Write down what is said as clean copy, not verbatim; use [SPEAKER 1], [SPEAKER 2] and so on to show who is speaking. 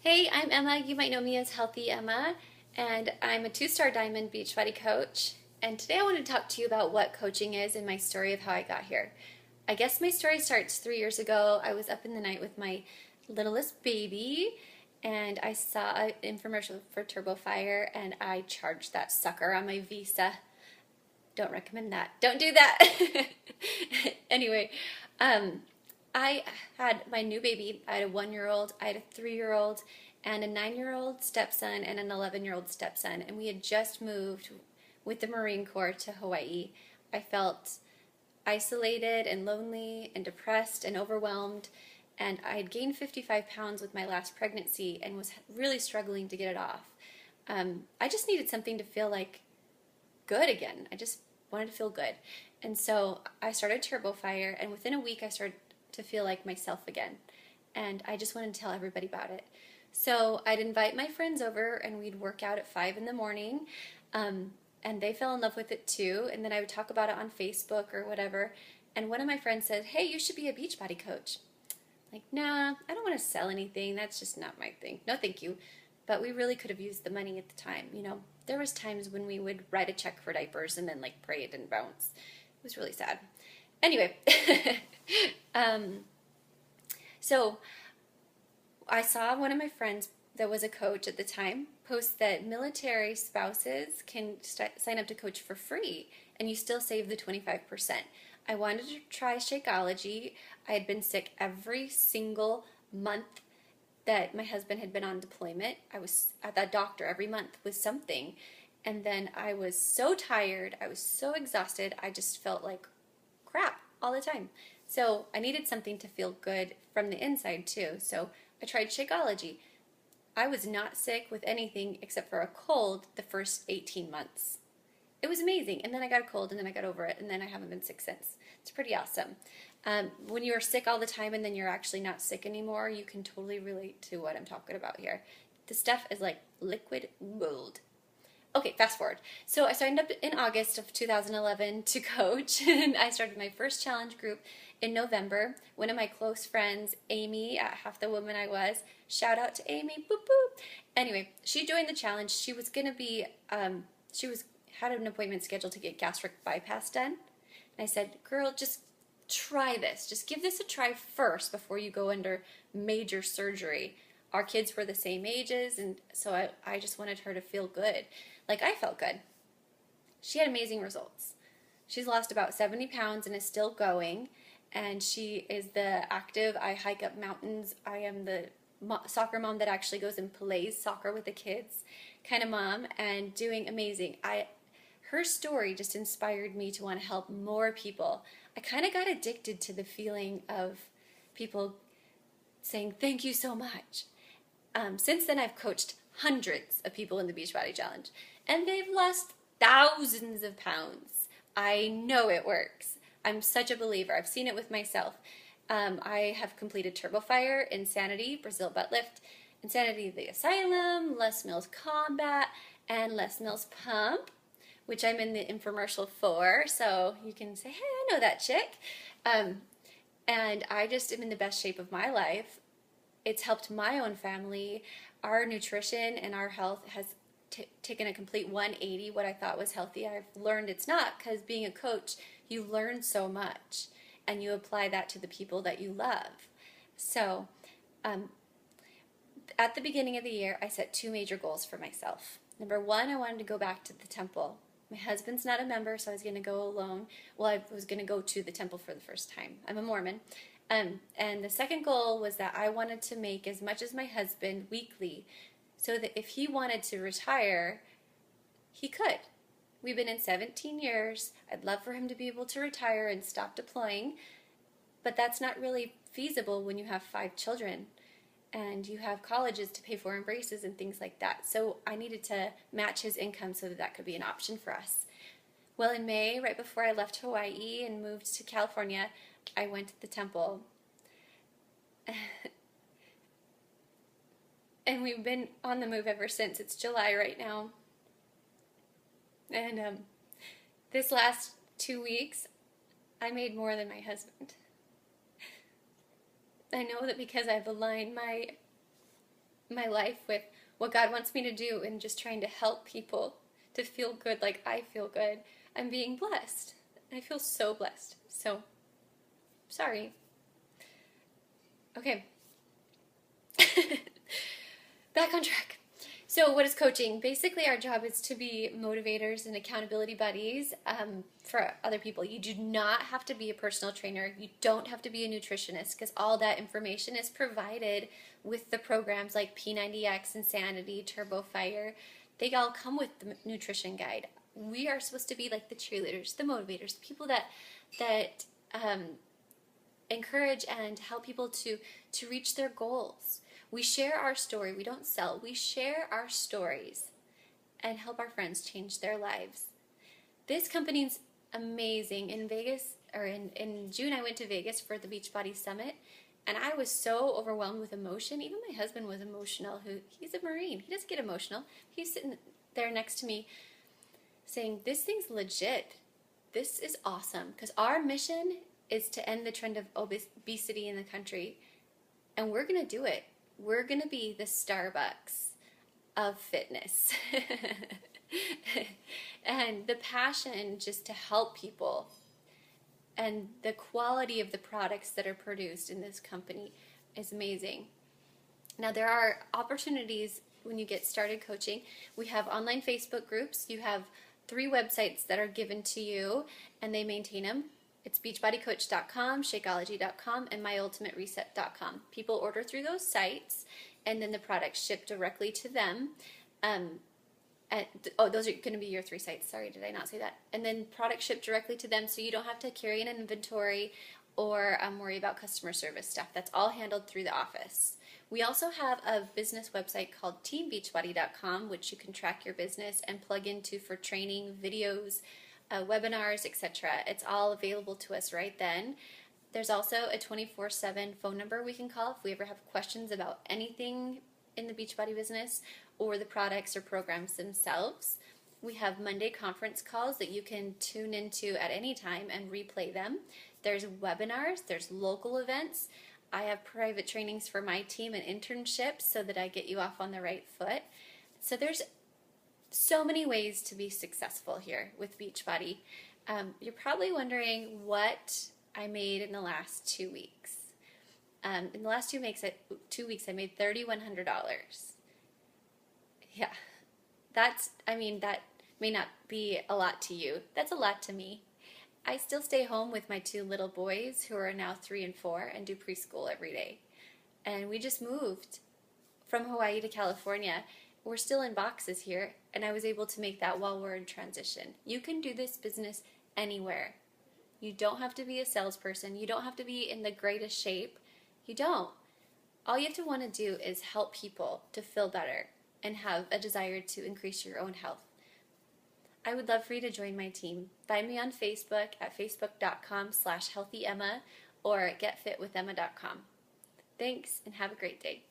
[SPEAKER 1] Hey, I'm Emma. You might know me as Healthy Emma, and I'm a two-star Diamond Beachbody coach. And today I want to talk to you about what coaching is and my story of how I got here. I guess my story starts 3 years ago. I was up in the night with my littlest baby, and I saw an infomercial for Turbo Fire, and I charged that sucker on my Visa. Don't recommend that. Don't do that. Anyway, I had my new baby. I had a 1 year old, I had a 3 year old, and a 9 year old stepson, and an 11-year-old stepson. And we had just moved with the Marine Corps to Hawaii. I felt isolated and lonely and depressed and overwhelmed. And I had gained 55 pounds with my last pregnancy and was really struggling to get it off. I just needed something to feel like good again. I just wanted to feel good. And so I started Turbo Fire, and within a week I started to feel like myself again. And I just wanted to tell everybody about it. So I'd invite my friends over, and we'd work out at 5 in the morning. And they fell in love with it too. And then I would talk about it on Facebook or whatever. And one of my friends said, "Hey, you should be a Beachbody coach." Like, nah, I don't want to sell anything. That's just not my thing. No, thank you. But we really could have used the money at the time. You know, there was times when we would write a check for diapers and then like pray it didn't bounce. It was really sad. Anyway, so I saw one of my friends that was a coach at the time post that military spouses can sign up to coach for free and you still save the 25%. I wanted to try Shakeology. I had been sick every single month that my husband had been on deployment. I was at that doctor every month with something. And then I was so tired. I was so exhausted. I just felt like crap all the time. So I needed something to feel good from the inside too. So I tried Shakeology. I was not sick with anything except for a cold the first 18 months. It was amazing. And then I got a cold, and then I got over it, and then I haven't been sick since. It's pretty awesome. When you are sick all the time and then you're actually not sick anymore, you can totally relate to what I'm talking about here. The stuff is like liquid gold. Okay, fast forward. So I signed up in August of 2011 to coach, and I started my first challenge group in November. One of my close friends, Amy, half the woman I was, shout out to Amy, boop boop. Anyway, she joined the challenge. She was gonna be, had an appointment scheduled to get gastric bypass done. And I said, girl, just try this. Just give this a try first before you go under major surgery. Our kids were the same ages, and so I just wanted her to feel good. Like I felt good. She had amazing results. She's lost about 70 pounds and is still going, and she is the active, I hike up mountains, I am the soccer mom that actually goes and plays soccer with the kids kind of mom, and doing amazing. Her story just inspired me to want to help more people. I kind of got addicted to the feeling of people saying thank you so much. Since then, I've coached hundreds of people in the Beachbody Challenge, and they've lost thousands of pounds. I know it works. I'm such a believer. I've seen it with myself. I have completed Turbo Fire, Insanity, Brazil Butt Lift, Insanity the Asylum, Les Mills Combat, and Les Mills Pump, which I'm in the infomercial for, so you can say, hey, I know that chick. And I just am in the best shape of my life. It's helped my own family. Our nutrition and our health has taken a complete 180. What I thought was healthy, I've learned it's not, because being a coach, you learn so much, and you apply that to the people that you love. So at the beginning of the year, I set 2 major goals for myself. Number 1, I wanted to go back to the temple. My husband's not a member, so I was going to go alone. Well, I was going to go to the temple for the first time. I'm a Mormon. And the second goal was that I wanted to make as much as my husband weekly, so that if he wanted to retire, he could. We've been in 17 years. I'd love for him to be able to retire and stop deploying, but that's not really feasible when you have 5 children and you have colleges to pay for and braces and things like that. So I needed to match his income so that that could be an option for us. Well, in May, right before I left Hawaii and moved to California, I went to the temple. And we've been on the move ever since. It's July right now. And this last 2 weeks, I made more than my husband. I know that because I've aligned my life with what God wants me to do and just trying to help people to feel good like I feel good, I'm being blessed. I feel so blessed. So, sorry. Okay. Back on track. So what is coaching? Basically, our job is to be motivators and accountability buddies for other people. You do not have to be a personal trainer. You don't have to be a nutritionist, because all that information is provided with the programs like P90X, Insanity, Turbo Fire. They all come with the nutrition guide. We are supposed to be like the cheerleaders, the motivators, the people that encourage and help people to reach their goals. We share our story. We don't sell. We share our stories and help our friends change their lives. This company's amazing. In Vegas, or in June, I went to Vegas for the Beachbody Summit, and I was so overwhelmed with emotion. Even my husband was emotional. He's a Marine. He doesn't get emotional. He's sitting there next to me saying, this thing's legit. This is awesome. Because our mission is to end the trend of obesity in the country, and we're going to do it. We're going to be the Starbucks of fitness. And the passion just to help people and the quality of the products that are produced in this company is amazing. Now, there are opportunities when you get started coaching. We have online Facebook groups. You have 3 websites that are given to you, and they maintain them. It's beachbodycoach.com, shakeology.com, and myultimatereset.com. People order through those sites, and then the products ship directly to them. Those are going to be your 3 sites. Sorry, did I not say that? And then products ship directly to them, so you don't have to carry an inventory or worry about customer service stuff. That's all handled through the office. We also have a business website called teambeachbody.com, which you can track your business and plug into for training, videos, webinars, etc. It's all available to us right then. There's also a 24/7 phone number we can call if we ever have questions about anything in the Beachbody business or the products or programs themselves. We have Monday conference calls that you can tune into at any time and replay them. There's webinars, there's local events. I have private trainings for my team and internships so that I get you off on the right foot. So there's so many ways to be successful here with Beachbody. You're probably wondering what I made in the last 2 weeks. In the last 2 weeks, I made $3,100. Yeah, that may not be a lot to you. That's a lot to me. I still stay home with my 2 little boys, who are now 3 and 4, and do preschool every day. And we just moved from Hawaii to California. We're still in boxes here, and I was able to make that while we're in transition. You can do this business anywhere. You don't have to be a salesperson. You don't have to be in the greatest shape. You don't. All you have to want to do is help people to feel better and have a desire to increase your own health. I would love for you to join my team. Find me on Facebook at facebook.com/healthyemma or getfitwithemma.com. Thanks, and have a great day.